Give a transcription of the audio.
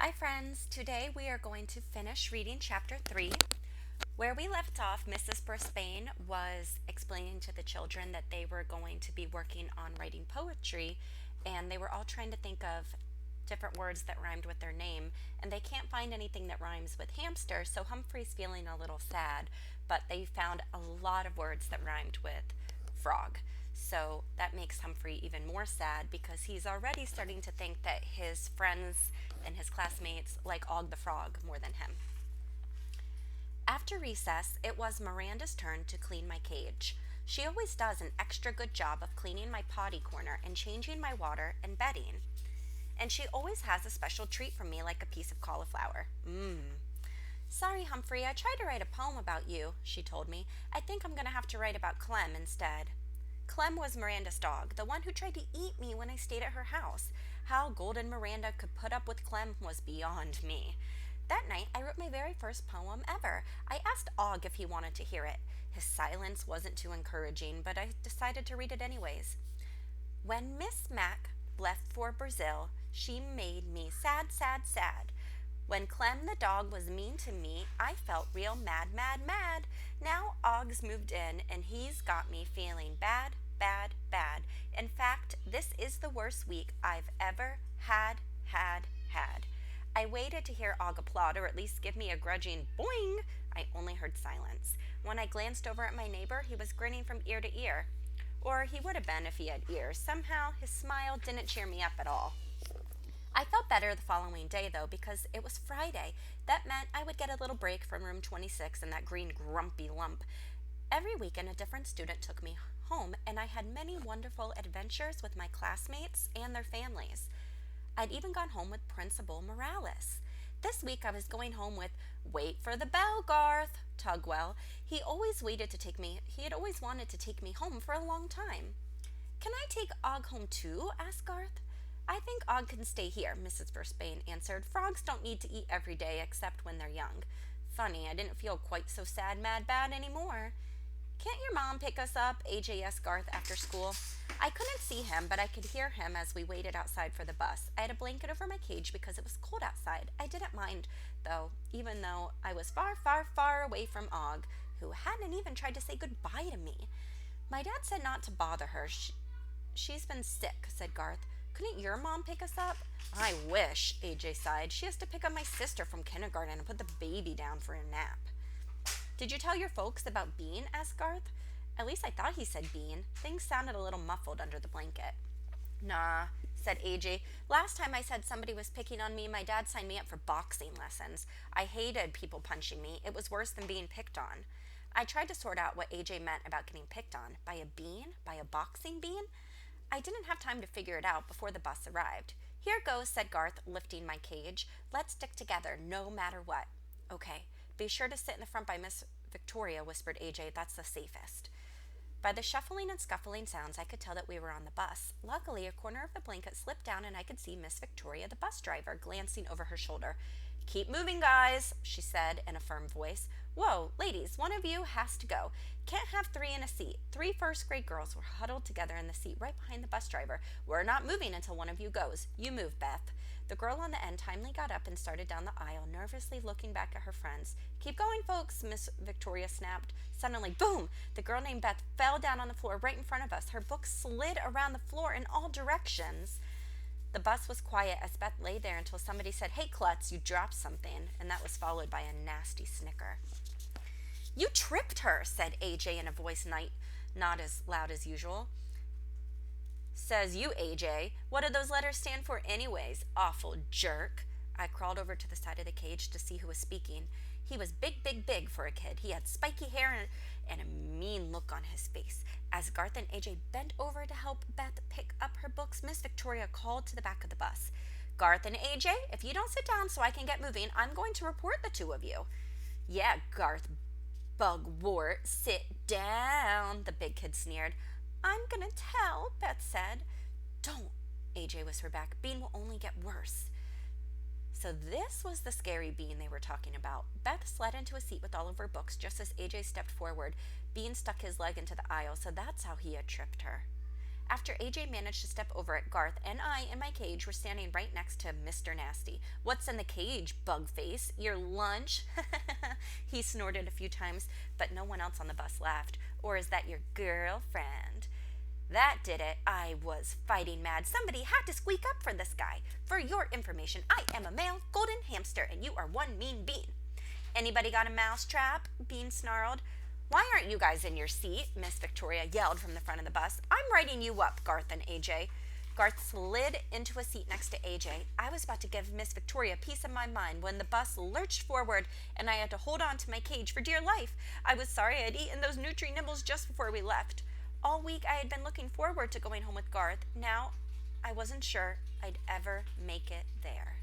Hi, friends. Today we are going to finish reading chapter 3. Where we left off, Mrs. Brisbane was explaining to the children that they were going to be working on writing poetry, and they were all trying to think of different words that rhymed with their name, and they can't find anything that rhymes with hamster, so Humphrey's feeling a little sad, but they found a lot of words that rhymed with frog. So that makes Humphrey even more sad because he's already starting to think that his friends and his classmates like Og the Frog more than him. After recess, it was Miranda's turn to clean my cage. She always does an extra good job of cleaning my potty corner and changing my water and bedding. And she always has a special treat for me, like a piece of cauliflower. Sorry, Humphrey, I tried to write a poem about you, she told me. I think I'm going to have to write about Clem instead. Clem was Miranda's dog, the one who tried to eat me when I stayed at her house. How Golden Miranda could put up with Clem was beyond me. That night, I wrote my very first poem ever. I asked Og if he wanted to hear it. His silence wasn't too encouraging, but I decided to read it anyways. When Miss Mac left for Brazil, she made me sad, sad, sad. When Clem the dog was mean to me, I felt real mad, mad, mad. Now Og's moved in, and he's got me feeling bad, bad, bad. In fact, this is the worst week I've ever had. I waited to hear Og applaud, or at least give me a grudging boing. I only heard silence. When I glanced over at my neighbor, he was grinning from ear to ear. Or he would have been if he had ears. Somehow, his smile didn't cheer me up at all. I felt better the following day, though, because it was Friday. That meant I would get a little break from room 26 and that green grumpy lump. Every weekend, a different student took me home, and I had many wonderful adventures with my classmates and their families. I'd even gone home with Principal Morales. This week I was going home with Wait for the Bell, Garth, Tugwell. He had always wanted to take me home for a long time. Can I take Og home too? Asked Garth. I think Og can stay here, Mrs. Brisbane answered. Frogs don't need to eat every day except when they're young. Funny, I didn't feel quite so sad, mad, bad anymore. Can't your mom pick us up? AJ asked Garth after school. I couldn't see him, but I could hear him as we waited outside for the bus. I had a blanket over my cage because it was cold outside. I didn't mind, though, even though I was far, far, far away from Og, who hadn't even tried to say goodbye to me. My dad said not to bother her. She's been sick, said Garth. Couldn't your mom pick us up? I wish, AJ sighed. She has to pick up my sister from kindergarten and put the baby down for a nap. Did you tell your folks about Bean? Asked Garth. At least I thought he said Bean. Things sounded a little muffled under the blanket. Nah, said AJ. Last time I said somebody was picking on me, my dad signed me up for boxing lessons. I hated people punching me. It was worse than being picked on. I tried to sort out what AJ meant about getting picked on. By a bean? By a boxing bean? I didn't have time to figure it out before the bus arrived. Here goes, said Garth, lifting my cage. Let's stick together, no matter what. Okay, be sure to sit in the front by Miss Victoria, whispered AJ. That's the safest. By the shuffling and scuffling sounds, I could tell that we were on the bus. Luckily, a corner of the blanket slipped down and I could see Miss Victoria, the bus driver, glancing over her shoulder. Keep moving, guys, she said in a firm voice. Whoa, ladies, one of you has to go. Can't have three in a seat. 3 first-grade girls were huddled together in the seat right behind the bus driver. We're not moving until one of you goes. You move, Beth. The girl on the end timely got up and started down the aisle, nervously looking back at her friends. Keep going, folks, Miss Victoria snapped. Suddenly, boom! The girl named Beth fell down on the floor right in front of us. Her book slid around the floor in all directions. The bus was quiet as Beth lay there until somebody said, Hey, Klutz, you dropped something, and that was followed by a nasty snicker. You tripped her, said AJ in a voice not as loud as usual. Says you, AJ. What do those letters stand for anyways? Awful jerk. I crawled over to the side of the cage to see who was speaking. He was big, big, big for a kid. He had spiky hair and a mean look on his face. As Garth and AJ bent over to help Beth pick up her books, Miss Victoria called to the back of the bus. Garth and AJ, if you don't sit down so I can get moving, I'm going to report the two of you. Yeah, Garth Bugwort, sit down, the big kid sneered. I'm gonna tell, Beth said. Don't, AJ whispered back. Bean will only get worse. So this was the scary Bean they were talking about. Beth slid into a seat with all of her books just as AJ stepped forward. Bean stuck his leg into the aisle, so that's how he had tripped her. After AJ managed to step over it, Garth and I in my cage were standing right next to Mr. Nasty. "What's in the cage, Bugface? Your lunch?" He snorted a few times, but no one else on the bus laughed. "Or is that your girlfriend?" That did it. I was fighting mad. Somebody had to squeak up for this guy. "For your information, I am a male golden hamster, and you are one mean bean." "Anybody got a mousetrap?" Bean snarled. "Why aren't you guys in your seat?" Miss Victoria yelled from the front of the bus. "I'm writing you up, Garth and AJ." Garth slid into a seat next to AJ. I was about to give Miss Victoria a piece of my mind when the bus lurched forward and I had to hold on to my cage for dear life. I was sorry I had eaten those Nutri-Nibbles just before we left. All week I had been looking forward to going home with Garth. Now I wasn't sure I'd ever make it there.